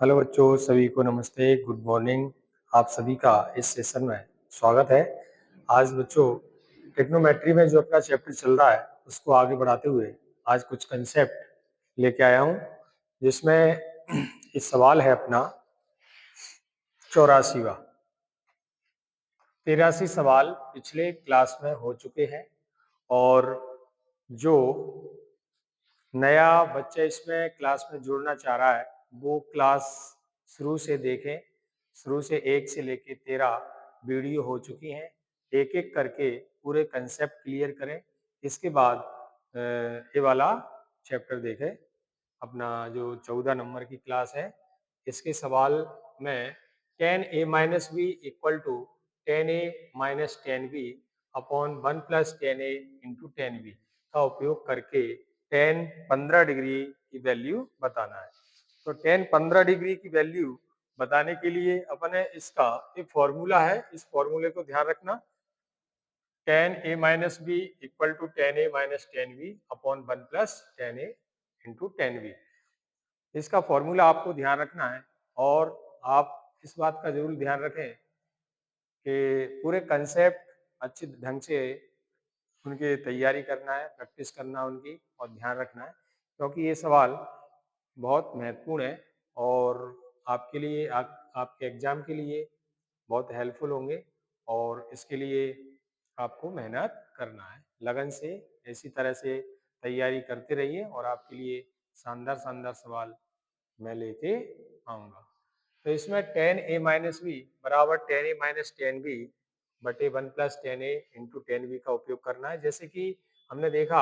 Hello बच्चों, सभी को नमस्ते, गुड मॉर्निंग। आप सभी का इस सेशन में स्वागत है। आज बच्चों टेक्नोमेट्री में जो अपना चैप्टर चल रहा है उसको आगे बढ़ाते हुए आज कुछ कंसेप्ट लेके आया हूँ, जिसमें इस सवाल है अपना 84वां। 83 सवाल पिछले क्लास में हो चुके हैं और जो नया बच्चा इसमें क्लास में जुड़ना चाह रहा है वो क्लास शुरू से देखें। शुरू से 1 से लेके 13 वीडियो हो चुकी हैं। एक एक करके पूरे कंसेप्ट क्लियर करें। इसके बाद ये वाला चैप्टर देखें। अपना जो 14 नंबर की क्लास है, इसके सवाल में tan a minus B equal to tan a minus tan b upon 1 plus tan a into tan b का उपयोग करके tan 15 डिग्री की वैल्यू बताना है। तो tan 15 डिग्री की वैल्यू बताने के लिए अपने इसका एक फॉर्मूला है, इस फॉर्मूले को ध्यान रखना। tan a minus B equal to tan a minus tan b upon 1 plus tan a into tan b। इसका फॉर्मूला आपको ध्यान रखना है और आप इस बात का जरूर ध्यान रखें कि पूरे कंसेप्ट अच्छे ढंग से उनकी तैयारी करना है, प्रैक्टिस करना उनकी और ध्यान रखना है, क्योंकि ये सवाल बहुत महत्वपूर्ण है और आपके लिए आपके एग्जाम के लिए बहुत हेल्पफुल होंगे। और इसके लिए आपको मेहनत करना है लगन से। इसी तरह से तैयारी करते रहिए और आपके लिए शानदार शानदार सवाल मैं लेके आऊँगा। तो इसमें tan a माइनस बी बराबर tan a minus tan b बटे 1 plus tan a into tan b का उपयोग करना है। जैसे कि हमने देखा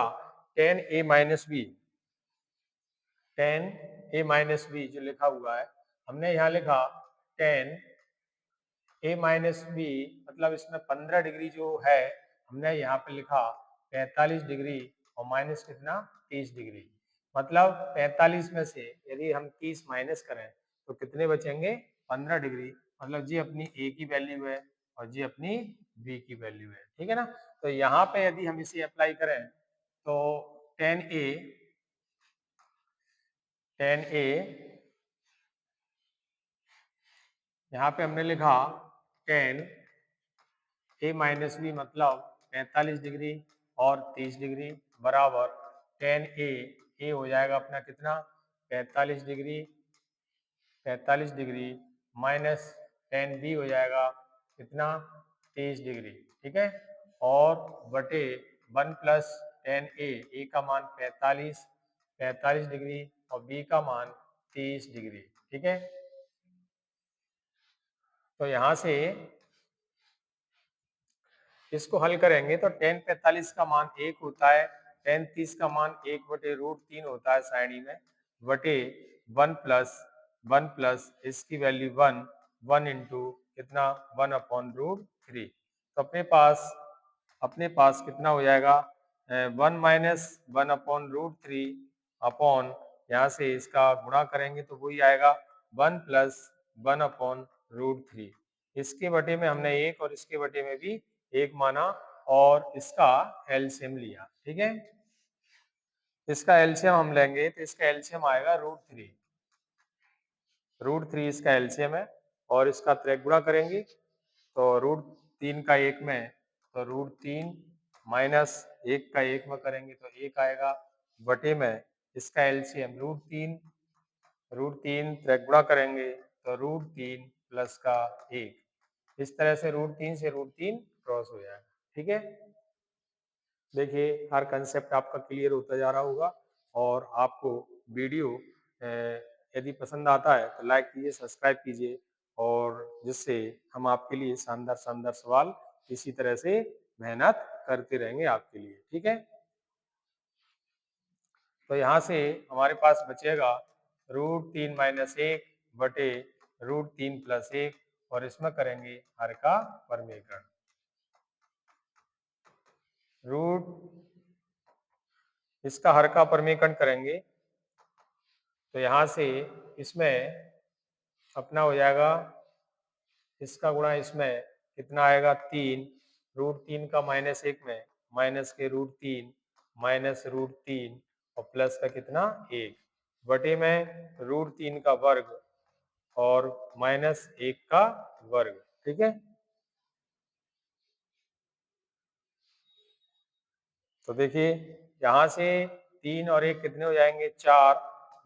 tan a minus B, tan a minus B जो लिखा हुआ है, हमने यहाँ लिखा tan a माइनस बी मतलब इसमें 15 डिग्री जो है हमने यहाँ पे लिखा 45 डिग्री और माइनस कितना 30 डिग्री। मतलब 45 में से यदि हम 30 माइनस करें तो कितने बचेंगे 15 डिग्री। मतलब जी अपनी a की वैल्यू है और जी अपनी b की वैल्यू है, ठीक है ना। तो यहाँ पे यदि हम इसे अप्लाई करें तो tan a यहाँ पे हमने लिखा tan a माइनस बी मतलब 45 डिग्री और 30 डिग्री बराबर tan a हो जाएगा अपना कितना 45 डिग्री माइनस tan b हो जाएगा कितना 30 डिग्री, ठीक है। और बटे 1 प्लस tan a का मान 45 डिग्री और b का मान 30 डिग्री, ठीक है। तो यहाँ से इसको हल करेंगे तो tan 45 का मान 1 होता है, tan 30 का मान 1 बटे रूट 3 होता है साइड में, बटे 1 प्लस इसकी वैल्यू 1 इंटू कितना 1 अपॉन रूट 3। तो अपने पास कितना हो जाएगा 1 माइनस 1 अपॉन रूट 3 अपॉन यहाँ से इसका गुणा करेंगे तो वही आएगा 1 प्लस 1 अपॉन रूट 3। इसके बटे में हमने 1 और इसके बटे में भी 1 माना और इसका एलसीएम लिया, ठीक है। इसका एलसीएम हम लेंगे तो इसका एलसीएम आएगा रूट 3 इसका एलसीएम है और इसका त्रिक गुणा करेंगे तो रूट 3 का 1 में तो रूट 3 माइनस 1 का 1 में करेंगे तो 1 आएगा, बटे में इसका एलसीएम रूट 3 त्रिक गुणा करेंगे तो रूट 3 प्लस का 1। इस तरह से रूट 3 से रूट 3 क्रॉस हो जाएगा, ठीक है। देखिए हर कंसेप्ट आपका क्लियर होता जा रहा होगा और आपको वीडियो यदि पसंद आता है तो लाइक कीजिए, सब्सक्राइब कीजिए और जिससे हम आपके लिए शानदार शानदार सवाल इसी तरह से मेहनत करते रहेंगे आपके लिए, ठीक है। तो यहाँ से हमारे पास बचेगा रूट 3 माइनस 1 बटे रूट 3 प्लस 1 और इसमें करेंगे हर का वर्गीकरण। रूट इसका हर का परमीकरण करेंगे तो यहाँ से इसमें अपना हो जाएगा इसका गुणा इसमें कितना आएगा 3, रूट 3 का माइनस 1 में माइनस के रूट 3 माइनस रूट 3 और प्लस का कितना 1 बटे में रूट 3 का वर्ग और -1 का वर्ग। ठीक है, तो देखिए यहाँ से 3 और 1 कितने हो जाएंगे, 4,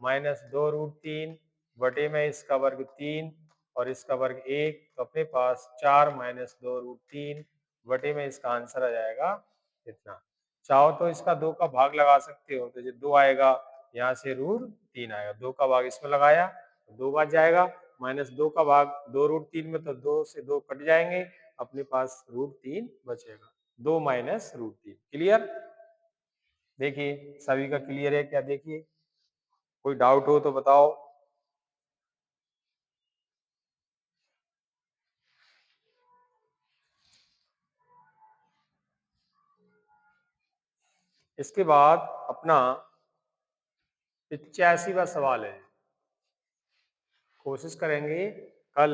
-2√3 बटे में इसका वर्ग 3 और इसका वर्ग 1, तो अपने पास 4 -2√3 बटे में इसका आंसर आ जाएगा इतना। चाहो तो इसका 2 का भाग लगा सकते हो, तो जो 2 आएगा यहाँ से √3 आएगा, 2 का भाग इसमें लगाया तो 2 बच जाएगा, -2 का भाग 2√3 में, तो 2 से 2 कट जाएंगे, अपने पास √3 बचेगा। 2 -√3। क्लियर? देखिए सभी का क्लियर है क्या? देखिए कोई डाउट हो तो बताओ। इसके बाद अपना 85वां सवाल है। कोशिश करेंगे कल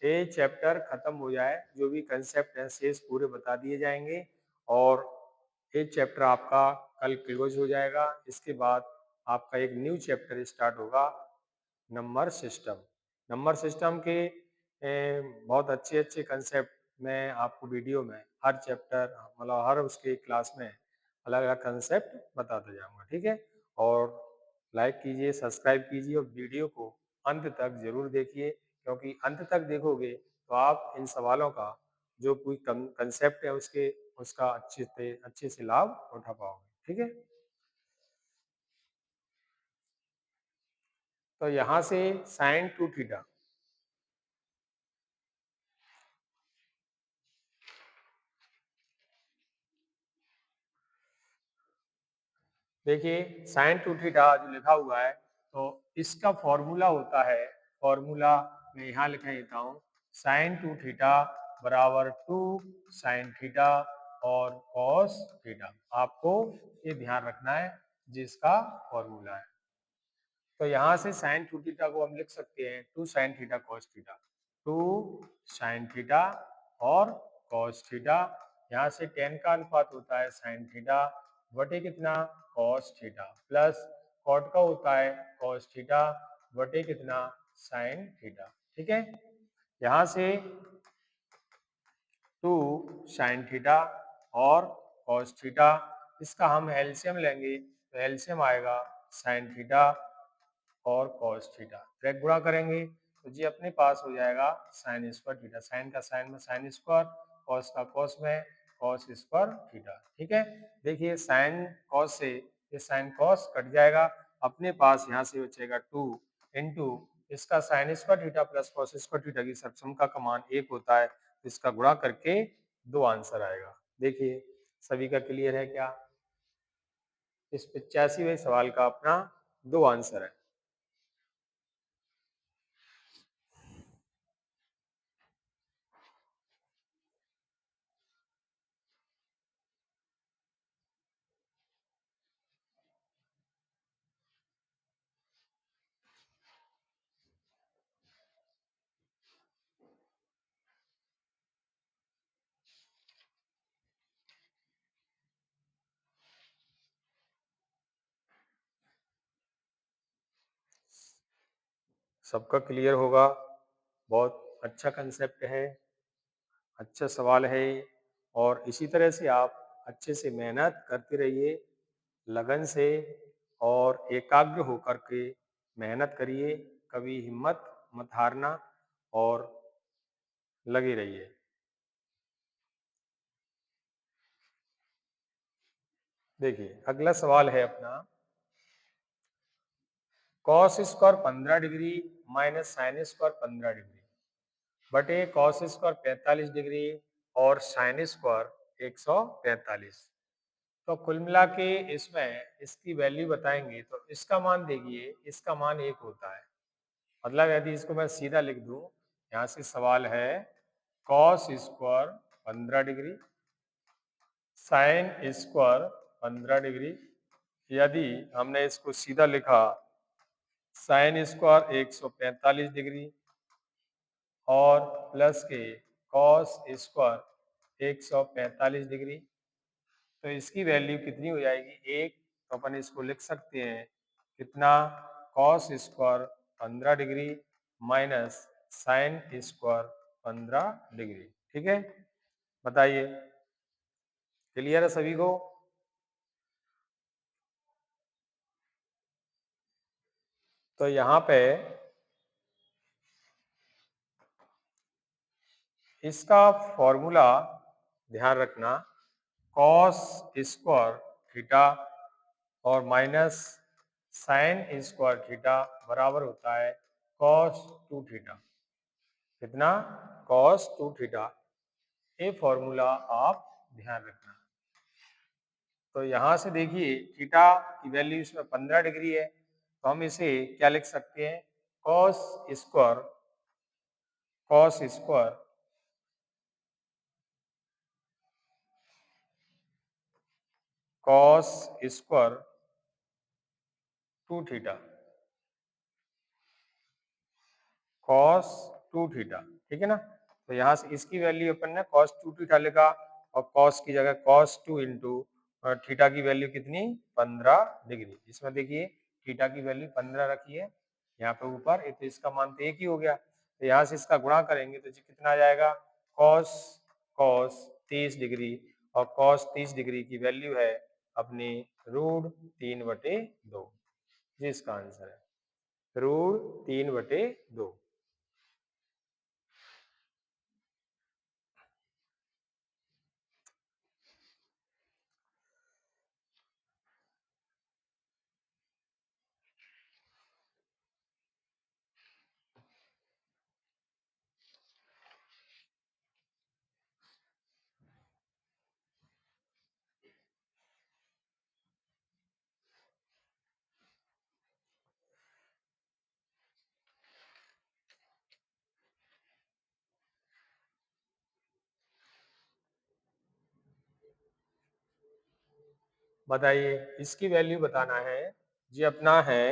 ये चैप्टर खत्म हो जाए, जो भी कंसेप्ट है शेष पूरे बता दिए जाएंगे और ये चैप्टर आपका कल क्लोज हो जाएगा। इसके बाद आपका एक न्यू चैप्टर स्टार्ट होगा, नंबर सिस्टम। नंबर सिस्टम के बहुत अच्छे अच्छे कंसेप्ट मैं आपको वीडियो में हर चैप्टर मतलब हर उसके क्लास में अलग अलग कंसेप्ट बताता जाऊंगा। ठीक है, और लाइक कीजिए, सब्सक्राइब कीजिए और वीडियो को अंत तक जरूर देखिए, क्योंकि अंत तक देखोगे तो आप इन सवालों का जो कोई कंसेप्ट है उसका अच्छे से लाभ उठा पाओगे। ठीक है, तो यहाँ से साइन टू थीटा, देखिए साइन टू थीटा जो लिखा हुआ है तो इसका फॉर्मूला होता है, फॉर्मूला मैं यहाँ लिख देता हूँ, साइन टू थीटा बराबर 2 साइन थीटा और कॉस थीटा। आपको ये ध्यान रखना है जिसका फॉर्मूला है। तो यहाँ से साइन टू थीटा को हम लिख सकते हैं 2 sign theta cos theta, 2 sign theta और कॉस थीटा। यहाँ से tan का अनुपात होता है साइन थीटा बटे कितना, कॉस थीटा, प्लस कॉट का होता है कॉस थीटा बटे कितना, साइन थीटा। ठीक है, यहाँ से 2 साइन थीटा और कॉस थीटा, इसका हम एलसीएम लेंगे तो एलसीएम आएगा साइन थीटा और कॉस थीटा, फिर गुणा करेंगे तो जी अपने पास हो जाएगा साइन स्क्वायर थीटा, साइन का साइन में साइन स्क्वायर, कॉस का कॉस में कॉस स्क्वायर थीटा। ठीक है, देखिए साइन कॉस से ये साइन कॉस कट जाएगा, अपने पास यहाँ से बचेगा 2 इंटू इसका sine square theta plus cos square theta की सम का मान 1 होता है, इसका गुणा करके 2 आंसर आएगा। देखिए सभी का क्लियर है क्या? इस 85वें सवाल का अपना 2 आंसर है। सबका क्लियर होगा, बहुत अच्छा कंसेप्ट है, अच्छा सवाल है और इसी तरह से आप अच्छे से मेहनत करते रहिए, लगन से और एकाग्र होकर के मेहनत करिए, कभी हिम्मत मत हारना और लगे रहिए। देखिए अगला सवाल है अपना, cos square 15 degree minus sine square 15 degree बटे कॉस स्क्वायर 45 डिग्री और साइन स्क्वायर 145। तो कुल मिला के इसमें इसकी वैल्यू बताएंगे तो इसका मान देखिए, इसका मान 1 होता है, मतलब यदि इसको मैं सीधा लिख दूं, यहाँ से सवाल है cos square 15 degree sine square 15 degree, यदि हमने इसको सीधा लिखा साइन स्क्वायर 145 डिग्री और प्लस के कॉस स्क्वायर 145 डिग्री, तो इसकी वैल्यू कितनी हो जाएगी, 1। तो अपन इसको लिख सकते हैं कितना, cos square 15 degree minus sine square 15 degree. ठीक है, बताइए, क्लियर है सभी को? तो यहाँ पे इसका फॉर्मूला ध्यान रखना, कॉस स्क्वायर थीटा और माइनस साइन स्क्वायर थीटा बराबर होता है कॉस 2 थीटा। कितना? Cos 2 theta. ये फॉर्मूला आप ध्यान रखना। तो यहां से देखिए थीटा की वैल्यू इसमें 15 डिग्री है, तो हम इसे क्या लिख सकते हैं? Cos square, cos square cos square 2 theta, cos 2 theta. ठीक है ना? तो यहाँ से इसकी वैल्यू अपन ने कॉस 2 थीटा लिखा, और कॉस की जगह कॉस 2 इंटू थीटा की वैल्यू कितनी? 15 डिग्री। इसमें देखिए थीटा की वैल्यू 15 रखी है यहाँ पे ऊपर, तो इसका मान तो एक ही हो गया। तो यहाँ से इसका गुणा करेंगे तो जी कितना आ जाएगा? कॉस कॉस 30 डिग्री, और कॉस 30 डिग्री की वैल्यू है अपनी √3/2। जी इसका आंसर है √3/2। बताइए, इसकी वैल्यू बताना है। जी अपना है,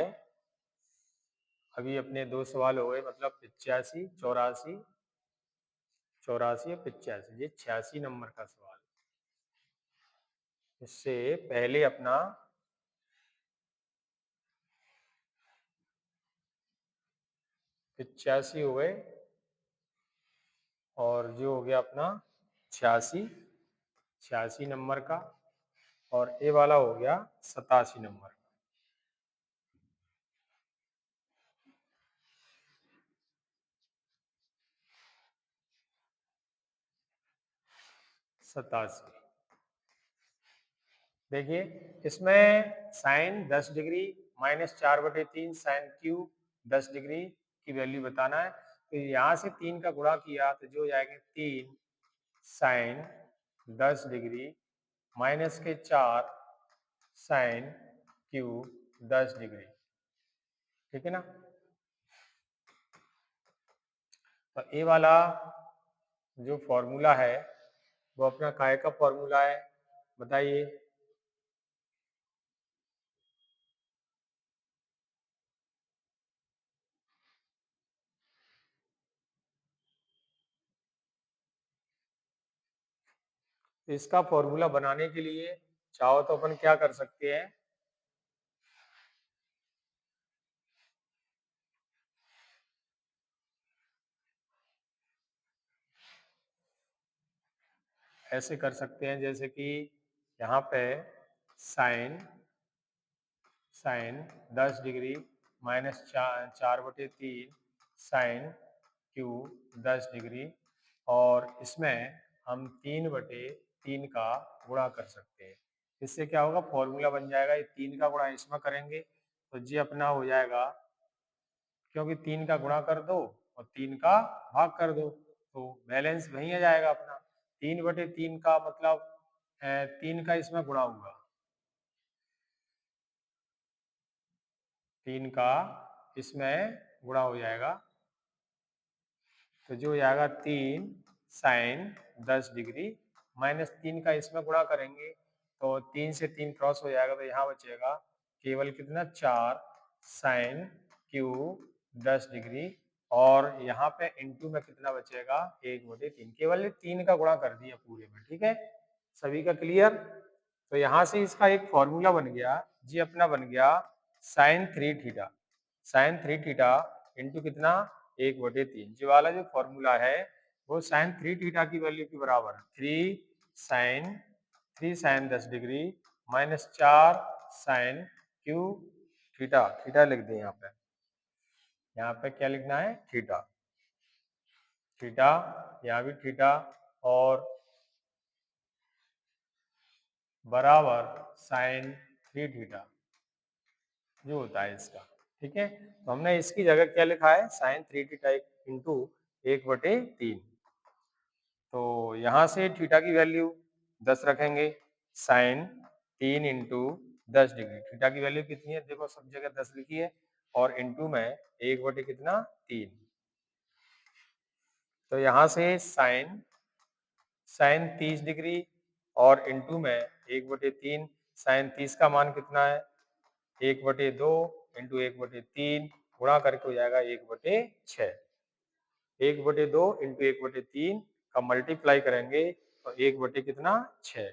अभी अपने दो सवाल हो गए, मतलब 85, 84, 84 या 85, ये 86 नंबर का सवाल। इससे पहले अपना 85 हो गए, और जो हो गया अपना 86, 86 नंबर का, और ए वाला हो गया 87 नंबर का। 87। देखिए इसमें sine 10 degree minus 4/3 sine cube 10 degree की वैल्यू बताना है। तो यहाँ से 3 का गुणा किया तो जो हो जाएगा 3 साइन 10 डिग्री माइनस के 4 साइन क्यूब 10 डिग्री। ठीक है ना? तो ए वाला जो फॉर्मूला है वो अपना काय का फॉर्मूला है, बताइए। इसका फॉर्मूला बनाने के लिए चाहो तो अपन क्या कर सकते हैं, ऐसे कर सकते हैं जैसे कि यहाँ पे sine sine 10 degree minus 4/3 sine cube 10 degree, और इसमें हम 3/3 का गुणा कर सकते हैं। इससे क्या होगा? फॉर्मूला बन जाएगा, ये 3 का गुणा इसमें करेंगे तो जी अपना हो जाएगा, क्योंकि 3 का गुणा कर दो और 3 का भाग कर दो तो बैलेंस वहीं आ जाएगा अपना। 3/3 का मतलब 3 का इसमें गुणा हुआ, 3 का इसमें गुणा हो जाएगा, तो जो हो जाएगा 3 साइन 10 डिग्री माइनस 3 का इसमें गुणा करेंगे तो 3 से 3 क्रॉस हो जाएगा, तो यहाँ बचेगा केवल कितना? 4 साइन क्यूब 10 डिग्री, और यहाँ पे इंटू में कितना बचेगा? 1/3। केवल 3 का गुणा कर दिया पूरे में। ठीक है, सभी का क्लियर? तो यहाँ से इसका एक फॉर्मूला बन गया, जी अपना बन गया sine 3 theta, sine 3 theta into कितना? 1/3। ये वाला जो फॉर्मूला है वो साइन 3 थीटा की वैल्यू के बराबर है। 3 sine 10 degree minus 4 sine cube theta. Theta लिख दें यहाँ पे क्या लिखना है? थीटा। थीटा, यहाँ भी थीटा, और बराबर साइन 3 थीटा जो होता है इसका। ठीक है, तो हमने इसकी जगह क्या लिखा है? Sine 3 theta into 1/3। तो यहाँ से थीटा की वैल्यू 10 रखेंगे। साइन 3 इंटू 10 डिग्री, थीटा की वैल्यू कितनी है? देखो सब जगह 10 लिखी है, और इंटू में 1/3। तो यहाँ से साइन साइन 30 डिग्री और इंटू में 1/3। साइन 30 का मान कितना है? 1/2 इंटू 1/3 गुणा करके हो जाएगा 1/6। 1/2 इंटू 1/3 का मल्टीप्लाई करेंगे तो 1 कितना? 6।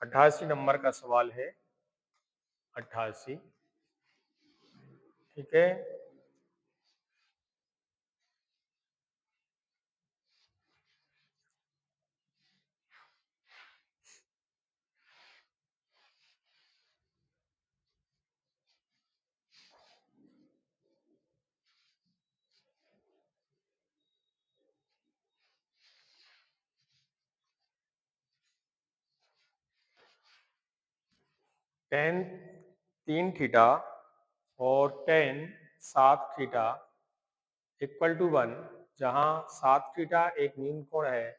88 नंबर का सवाल है। 88। ठीक है, टेन 3 थीटा और टेन 7 थीटा इक्वल टू 1, जहाँ 7 थीटा एक न्यून कोण है,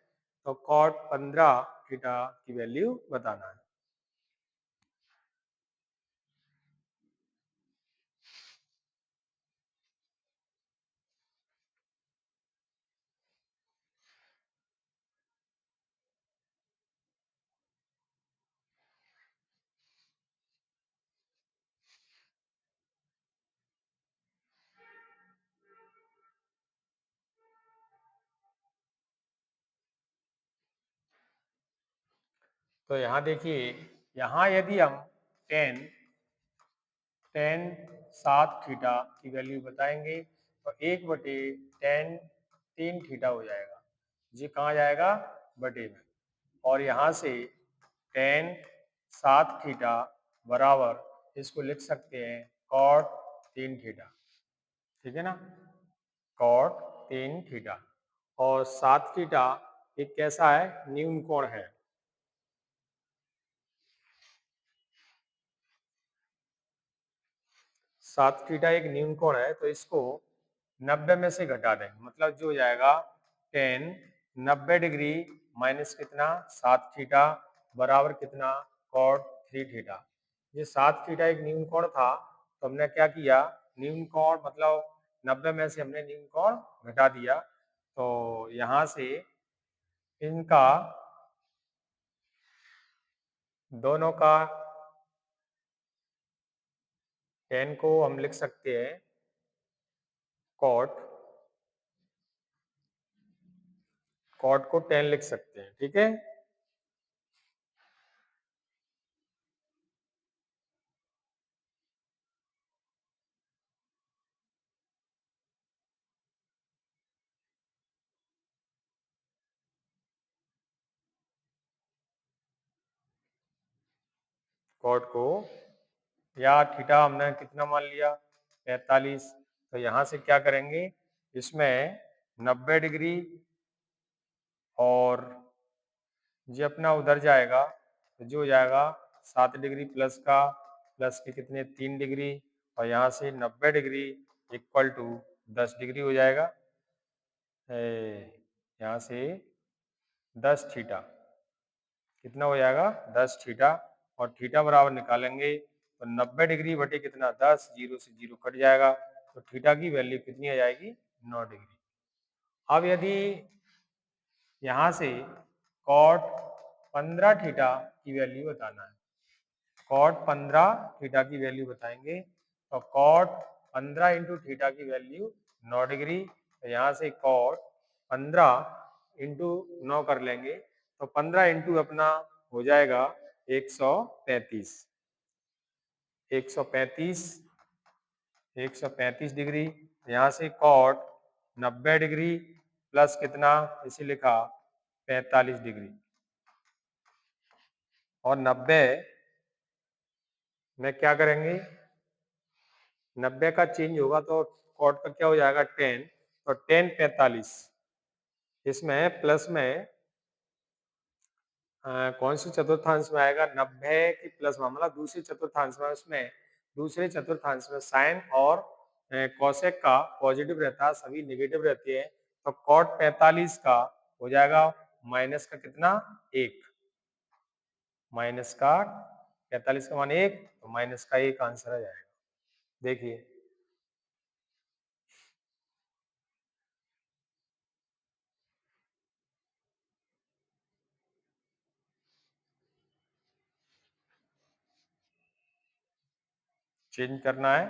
तो कॉट 15 थीटा की वैल्यू बताना है। तो यहाँ देखिए, यहाँ यदि हम टेन टेन 7 थीटा की वैल्यू बताएंगे तो 1/10 3 थीटा हो जाएगा। ये कहाँ जाएगा? बटे में। और यहाँ से टेन 7 थीटा बराबर इसको लिख सकते हैं कॉट 3 थीटा। ठीक है ना? Cot 3 theta. और 7 थीटा एक कैसा है? न्यून कोण है। 7 थीटा एक न्यून कोण है, तो इसको 90 में से घटा दें, मतलब जो हो जाएगा 10 90 डिग्री माइनस कितना? 7 थीटा बराबर कितना? Cot 3 theta. ये 7 थीटा एक न्यून कोण था, तो हमने क्या किया? न्यून कोण मतलब 90 में से हमने न्यून कोण घटा दिया। तो यहाँ से इनका दोनों का 10 को हम लिख सकते हैं कॉट कॉट को 10 लिख सकते हैं। ठीक है, कॉट को, या थीटा हमने कितना मान लिया? 45। तो यहाँ से क्या करेंगे? इसमें 90 डिग्री और ये अपना उधर जाएगा, तो जो हो जाएगा 7 डिग्री प्लस का, प्लस के कितने? 3 डिग्री, और यहाँ से 90 डिग्री इक्वल टू 10 डिग्री हो जाएगा। यहाँ से 10 थीटा कितना हो जाएगा? 10 थीटा। और थीटा बराबर निकालेंगे तो 90 डिग्री बटे कितना 10, 0 से 0 कट जाएगा, तो थीटा की वैल्यू कितनी आ जाएगी 9 डिग्री। अब यदि यहाँ से कॉट 15 थीटा की वैल्यू बताना है, कॉट 15 थीटा की वैल्यू बताएंगे, तो कॉट 15 इंटू थीटा की वैल्यू 9 डिग्री, तो यहाँ से कॉट 15 इंटू 9 कर लेंगे, तो 15 इंटू अपना हो जाएगा 135, 135 135 डिग्री। यहाँ से कॉट 90 डिग्री प्लस कितना इसे लिखा 45 डिग्री, और 90 में क्या करेंगे, 90 का चेंज होगा तो कॉट का क्या हो जाएगा 10, तो 10 45, इसमें प्लस में कौन सी चतुर्थांश में आएगा 90 की प्लस मामला दूसरे चतुर्थांश में, उसमें दूसरे चतुर्थांश में साइन और कोसेक का पॉजिटिव रहता है, सभी नेगेटिव रहते हैं, तो कॉट 45 का हो जाएगा माइनस का कितना 1, माइनस का 45 का मान 1, तो माइनस का 1 आंसर आ जाएगा। देखिए चेंज करना है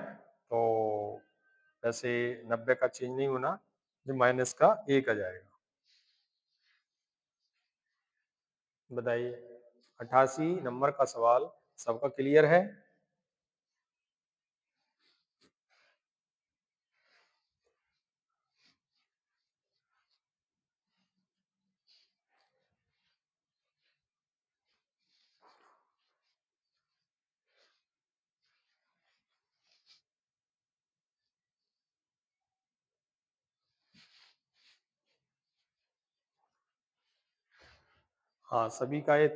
तो वैसे 90 का चेंज नहीं होना, जो माइनस का 1 आ जाएगा। बताइए 88 नंबर का सवाल सबका क्लियर है? हाँ, सभी का ये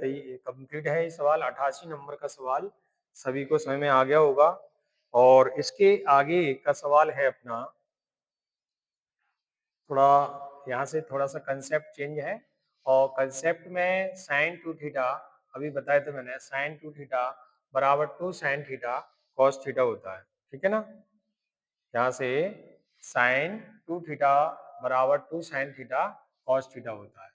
कंप्लीट है ये सवाल, 88 नंबर का सवाल सभी को समझ में आ गया होगा। और इसके आगे का सवाल है अपना, थोड़ा यहाँ से थोड़ा सा कंसेप्ट चेंज है, और कंसेप्ट में साइन टू थीटा अभी बताया था मैंने, साइन टू थीटा बराबर two sine theta cos theta होता है, ठीक है ना। यहाँ से साइन टू थीटा बराबर two sine theta cos theta होता है,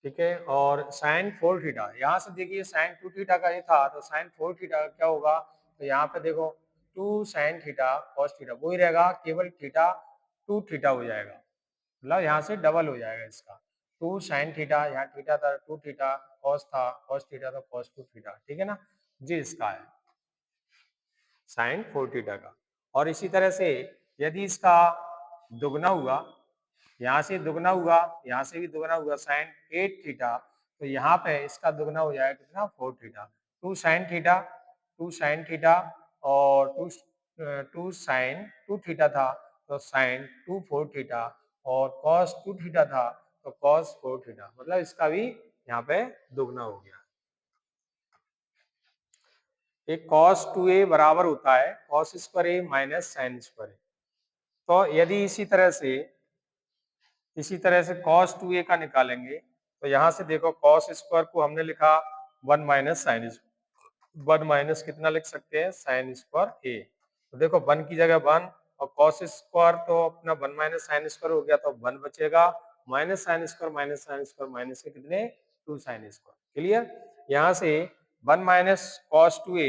ठीक है। और साइन फोर थीटा, यहाँ से देखिए साइन टू थीटा का ये था, तो साइन फोर थीटा का क्या होगा, तो यहाँ पे देखो two sine theta cos theta वही रहेगा, केवल थीटा टू थीटा हो जाएगा, मतलब यहाँ से डबल हो जाएगा इसका, टू साइन थीटा, यहाँ थीटा था टू थीटा, कॉस था कॉस थीटा, तो कॉस टू थीटा, ठीक है ना जी, इसका है साइन फोर थीटा का। और इसी तरह से यदि इसका दुगना हुआ, यहाँ से दुगना हुआ, यहाँ से भी दुगना हुआ, साइन एट थीटा, तो यहाँ पे इसका दुगना हो जाएगा कितना four theta, two sine theta और टू साइन टू थीटा था, तो साइन टू फोर थीटा, और कॉस टू थीटा था तो कॉस फोर थीटा, मतलब इसका भी यहाँ पे दुगना हो गया। एक कॉस टू ए बराबर होता है कॉस स्क्वायर ए माइनस साइन स्क्वायर ए, तो यदि इसी तरह से cos 2a का निकालेंगे, तो यहाँ से देखो cos स्क्वायर को हमने लिखा 1 माइनस साइन, 1 माइनस कितना लिख सकते हैं साइन स्क्वायर ए, तो देखो 1 की जगह 1, और cos स्क्वायर तो अपना 1 माइनस साइन स्क्वायर हो गया, तो 1 बचेगा, माइनस साइन स्क्वायर माइनस के कितने 2 साइन स्क्वायर, क्लियर। यहाँ से 1 minus cos 2a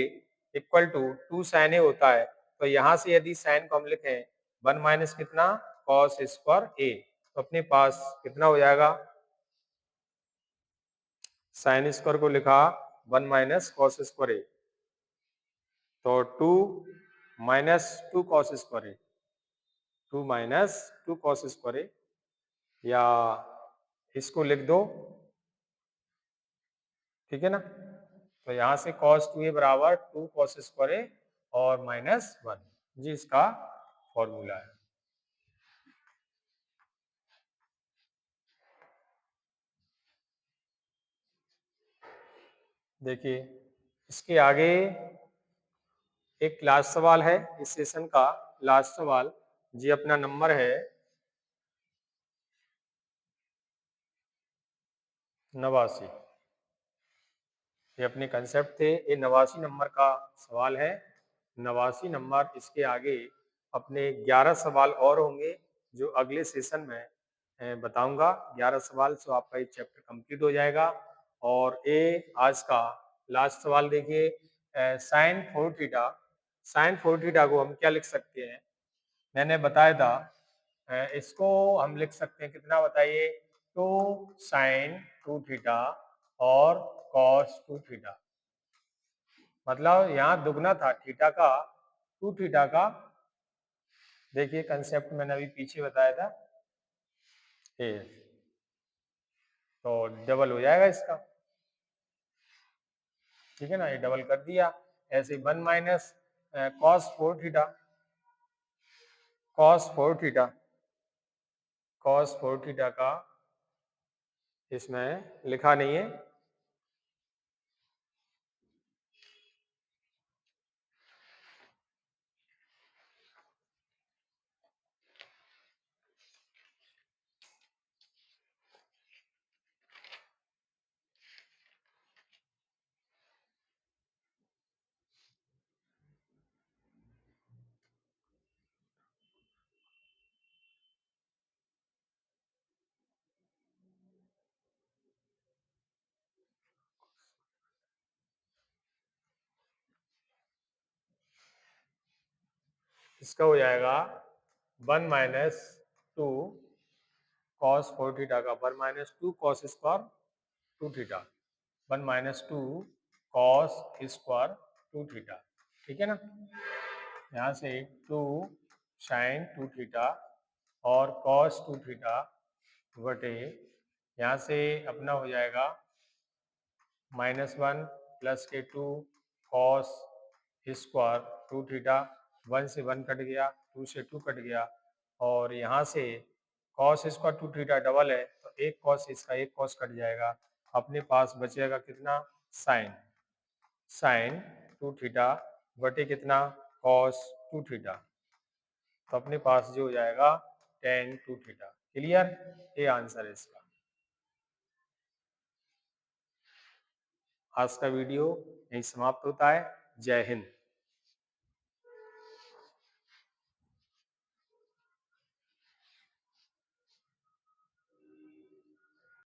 equal to 2 sine A होता है, तो यहाँ से यदि साइन को हम लिखें 1 माइनस कितना कॉस स्क्वायर ए, तो अपने पास कितना हो जाएगा, साइन स्क्वायर को लिखा 1 माइनस कॉस स्क्वायर ए, तो 2 माइनस 2 कॉस स्क्वायर ए, 2 माइनस 2 कॉस स्क्वायर ए, या इसको लिख दो, ठीक है ना। तो यहाँ से cos 2a बराबर 2 cos स्क्वायर ए और माइनस 1 जी, इसका फॉर्मूला है। देखिए इसके आगे एक लास्ट सवाल है इस सेशन का, लास्ट सवाल जी, अपना नंबर है 89। ये अपने कंसेप्ट थे। ये 89 नंबर का सवाल है। 89 नंबर, इसके आगे अपने 11 सवाल और होंगे जो अगले सेशन में बताऊंगा। 11 सवाल से आपका ये चैप्टर कंप्लीट हो जाएगा। और ये आज का लास्ट सवाल देखिए, साइन 4 थीटा। साइन 4 थीटा को हम क्या लिख सकते हैं? मैंने बताया था, इसको हम लिख सकते हैं कितना बताइए? 2 साइन 2 थीटा और कॉस 2 थीटा। मतलब यहाँ दुगना था थीटा का, 2 थीटा का। देखिए कंसेप्ट मैंने अभी पीछे बताया था, ये तो डबल हो जाएगा इसका। ठीक है ना, ये डबल कर दिया। ऐसे 1 minus cos 4 theta, cos 4 theta, cos 4 theta का इसमें लिखा नहीं है। इसका हो जाएगा 1 माइनस 2 कॉस 4 थीटा का 1 minus 2 cos square 2 theta, 1 minus 2 cos square 2 theta. ठीक है ना, यहाँ से 2 साइन 2 थीटा और कॉस 2 थीटा बटे, यहाँ से अपना हो जाएगा -1 प्लस के 2 कॉस स्क्वायर 2 थीटा। 1 से 1 कट गया, 2 से 2 कट गया, और यहाँ से कॉस स्क्वायर 2 थीटा डबल है तो एक कॉस, इसका एक कॉस कट जाएगा। अपने पास बचेगा कितना? साइन, साइन 2 थीटा बटे कितना? Cos 2 theta. तो अपने पास जो हो जाएगा tan 2 थीटा। क्लियर? ये आंसर है इसका। आज का वीडियो यहीं समाप्त होता है। जय हिंद।